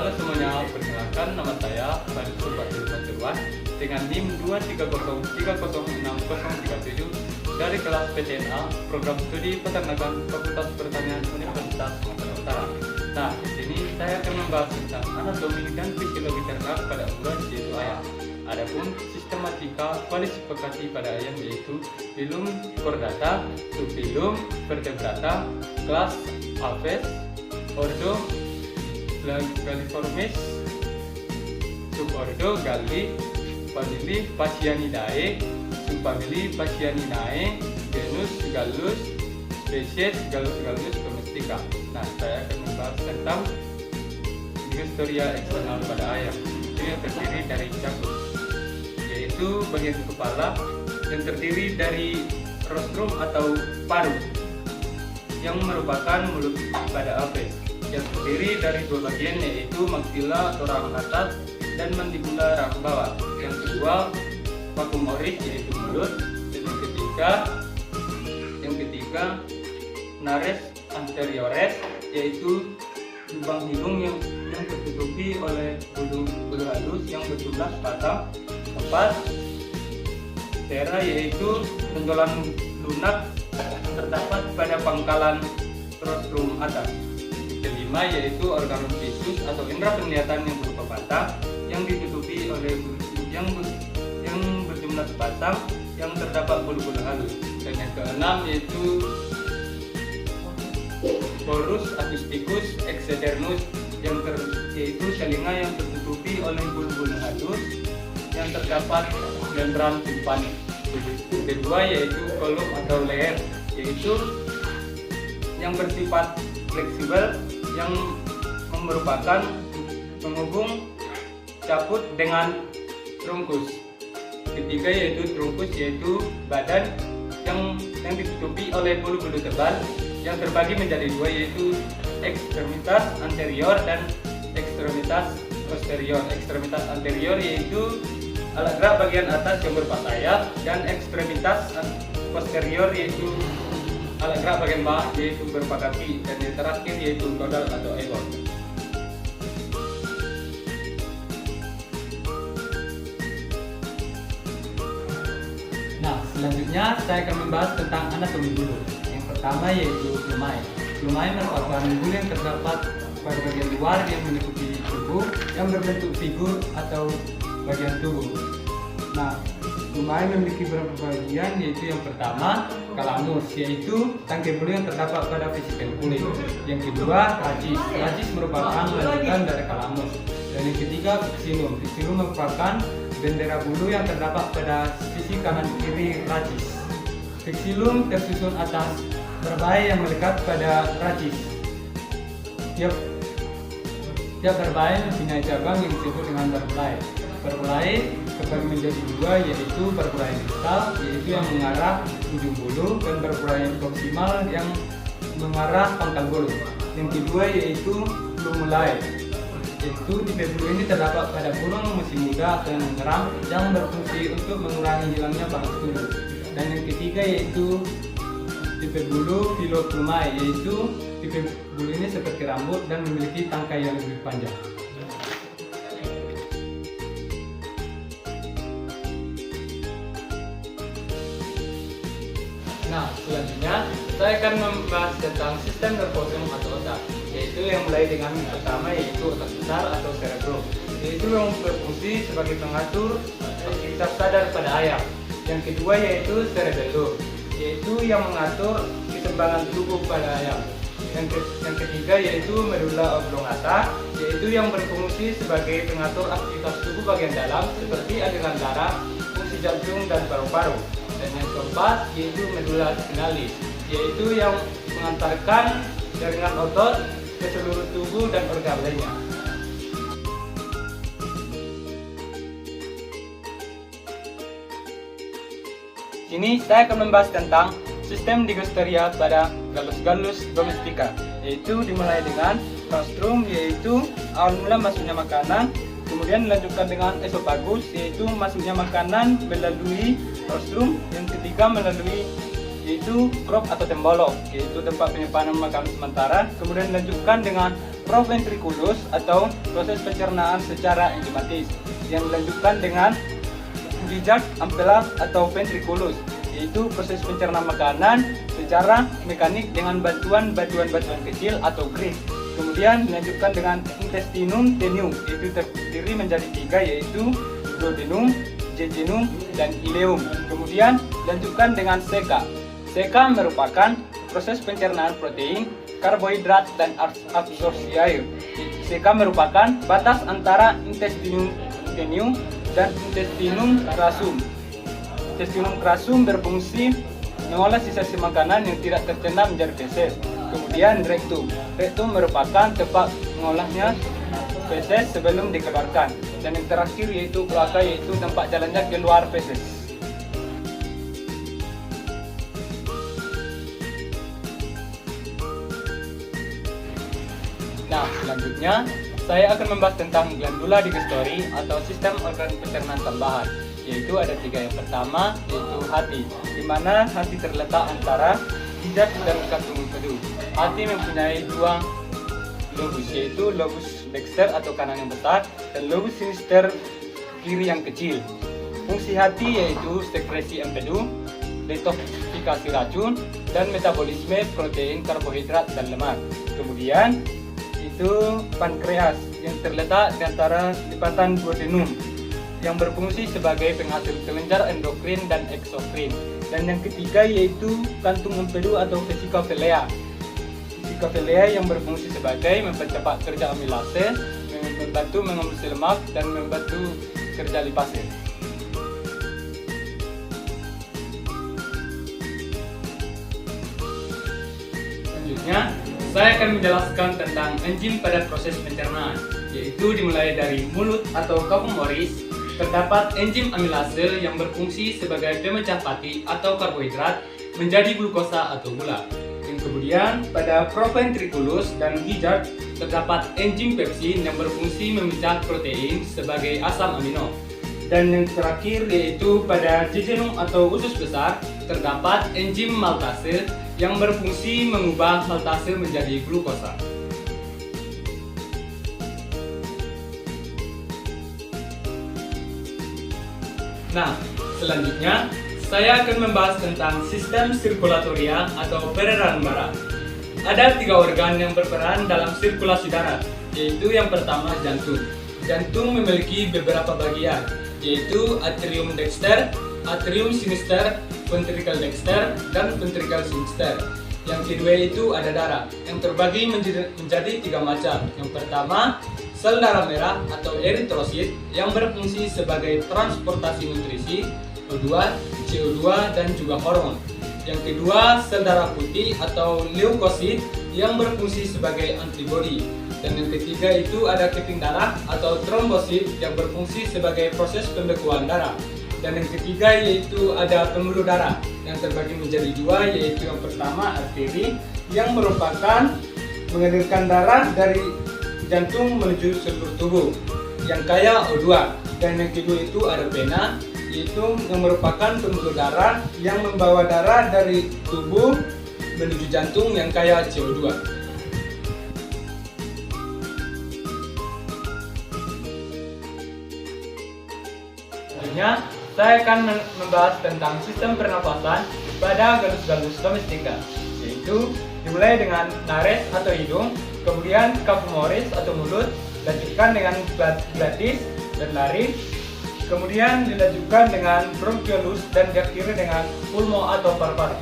Halo semuanya, perkenalkan nama saya Fadil Pasuruan dengan NIM 230306037 dari kelas PTNA Program Studi Peternakan Fakultas Pertanian Universitas Sumatera Utara. Nah, di sini saya akan membahas tentang anatomi dan fisiologi ternak pada unggas yaitu ayam. Adapun sistematika kualifikasi pada ayam yaitu filum chordata, subfilum vertebrata, kelas Aves, ordo Galliformes, subordo Galli, famili Phasianidae, subfamili Phasianinae, genus Gallus, spesies Gallus domestica. Nah, saya akan membahas tentang historia eksternal pada ayam. Itu yang terdiri dari cakut, yaitu bagian kepala yang terdiri dari rostrum atau paru yang merupakan mulut pada Aves, yang terdiri dari dua bagian yaitu maxilla atau rahang atas dan mandibula rahang bawah. Yang kedua vacuum oris yaitu mulut, dan yang ketiga nares anteriores yaitu lubang hidung yang tertutupi oleh bulu halus yang berjumlah sepasang. Keempat tera yaitu benjolan lunak terdapat pada pangkalan rostrum atas. Kelima yaitu organum visus atau indera penglihatan yang berupa batang yang ditutupi oleh yang berjumlah sepasang yang terdapat bulu-bulu halus. Dan yang keenam yaitu porus acousticus externus yaitu telinga yang tertutupi oleh bulu-bulu halus yang terdapat membran timpani. Kedua yaitu kolum atau leher, yaitu yang bersifat fleksibel yang merupakan penghubung caput dengan trunkus. Ketiga yaitu trunkus, yaitu badan yang ditutupi oleh bulu-bulu tebal yang terbagi menjadi dua, yaitu ekstremitas anterior dan ekstremitas posterior. Ekstremitas anterior yaitu alat gerak bagian atas yang berupa sayap, dan ekstremitas posterior yaitu alat gerak bagian bawah yaitu berupa kaki, dan yang terakhir yaitu caudal atau ekor. Nah, selanjutnya saya akan membahas tentang anatomi bulu. Yang pertama yaitu plumai. Plumai merupakan bulu yang terdapat pada bagian luar yang menutupi tubuh yang berbentuk figur atau bagian tubuh. Nah, plumai memiliki beberapa bagian, yaitu yang pertama calamus, yaitu tangkai bulu yang terdapat pada vesikel kulit. Yang kedua rachis. Rachis merupakan lanjutan dari calamus. Dan yang ketiga vexillum. Vexillum merupakan bendera bulu yang terdapat pada sisi kanan kiri rachis. Vexillum tersusun atas berbahaya yang melekat pada rachis. Tiap berbahaya mempunyai cabang yang disebut dengan berbulai. Berbulai terbagi menjadi dua, yaitu berbulai distal yaitu yang mengarah ujung bulu, dan berbulai proksimal yang mengarah pangkal bulu. Yang kedua yaitu plumulae, yaitu tipe bulu ini terdapat pada burung masih muda atau yang mengeram yang berfungsi untuk mengurangi hilangnya panas tubuh. Dan yang ketiga yaitu tipe bulu filoplumae, yaitu tipe bulu ini seperti rambut dan memiliki tangkai yang lebih panjang. Nah, selanjutnya saya akan membahas tentang sistem nervosum atau otak, yaitu yang mulai dengan pertama yaitu otak besar atau cerebrum, yaitu yang berfungsi sebagai pengatur aktivitas sadar pada ayam. Yang kedua yaitu cerebellum, yaitu yang mengatur keseimbangan tubuh pada ayam. Yang ketiga yaitu medulla oblongata, yaitu yang berfungsi sebagai pengatur aktivitas tubuh bagian dalam seperti aliran darah, fungsi jantung dan paru-paru. Dan yang keempat yaitu medulla spinalis, yaitu yang mengantarkan jaringan otot ke seluruh tubuh dan organ lainnya. Sini saya akan membahas tentang sistem digosteria pada Gallus domestica, yaitu dimulai dengan rostrum, yaitu awal mula masuknya makanan, kemudian dilanjutkan dengan esophagus, yaitu masuknya makanan melalui rostrum. Yang ketiga melalui yaitu crop atau tembolok, yaitu tempat penyimpanan makanan sementara. Kemudian dilanjutkan dengan proventriculus atau proses pencernaan secara enzimatis yang dilanjutkan dengan jejak ampela atau ventriculus, yaitu proses pencernaan makanan secara mekanik dengan bantuan batuan-batuan kecil atau grit. Kemudian dilanjutkan dengan intestinum tenuum, yaitu terdiri menjadi 3, yaitu duodenum, jejunum, dan ileum. Kemudian dilanjutkan dengan seka. Seka merupakan proses pencernaan protein, karbohidrat, dan absorpsi air. Seka merupakan batas antara intestinum tenuum dan intestinum rasum. Intestinum rasum berfungsi mengolah sisa-sisa makanan yang tidak tercerna menjadi feses. Kemudian rektum. Rektum merupakan tempat mengolahnya feses sebelum dikeluarkan. Dan yang terakhir yaitu kloaka, yaitu tempat jalannya keluar feses. Nah, selanjutnya saya akan membahas tentang glandula digestori atau sistem organ pencernaan tambahan, yaitu ada 3. Yang pertama yaitu hati, di mana hati terletak antara jidat dan kantung empedu. Hati mempunyai 2 lobus, yaitu lobus dexter atau kanan yang besar dan lobus sinister kiri yang kecil. Fungsi hati yaitu sekresi empedu, detoksifikasi racun, dan metabolisme protein, karbohidrat, dan lemak. Kemudian itu pankreas yang terletak di antara lipatan duodenum yang berfungsi sebagai penghasil kelenjar endokrin dan eksokrin. Dan yang ketiga yaitu kantung empedu atau vesika vilea. Vesika vilea yang berfungsi sebagai mempercepat kerja amilase, membantu mengemulsi lemak, dan membantu kerja lipase. Selanjutnya saya akan menjelaskan tentang enzim pada proses pencernaan, yaitu dimulai dari mulut atau kapung oris. Terdapat enzim amilase yang berfungsi sebagai pemecah fatty atau karbohidrat menjadi glukosa atau gula. Yang kemudian pada proventriculus dan gizzard terdapat enzim pepsin yang berfungsi memecah protein sebagai asam amino. Dan yang terakhir yaitu pada jejunum atau usus besar terdapat enzim maltase yang berfungsi mengubah maltase menjadi glukosa. Nah, selanjutnya saya akan membahas tentang sistem sirkulatoria atau peredaran darah. Ada 3 organ yang berperan dalam sirkulasi darah, yaitu yang pertama jantung. Jantung memiliki beberapa bagian, yaitu atrium dexter, atrium sinister, ventricle dexter, dan ventricle sinister. Yang kedua itu ada darah, yang terbagi menjadi 3 macam. Yang pertama, sel darah merah atau eritrosit yang berfungsi sebagai transportasi nutrisi, O2, CO2, dan juga hormon. Yang kedua, sel darah putih atau leukosit yang berfungsi sebagai antibodi. Dan yang ketiga itu ada keping darah atau trombosit yang berfungsi sebagai proses pembekuan darah. Dan yang ketiga yaitu ada pembuluh darah yang terbagi menjadi 2, yaitu yang pertama arteri yang merupakan mengalirkan darah dari jantung menuju seluruh tubuh yang kaya O2. Dan yang kedua itu ada vena, yaitu yang merupakan pembuluh darah yang membawa darah dari tubuh menuju jantung yang kaya CO2. Selanjutnya, saya akan membahas tentang sistem pernapasan pada Gallus domestica, yaitu dimulai dengan nares atau hidung, kemudian capum oris atau mulut, dilanjutkan dengan glottis dan laring, kemudian dilanjutkan dengan bronchiolus dan diakhiri dengan pulmo atau paru-paru.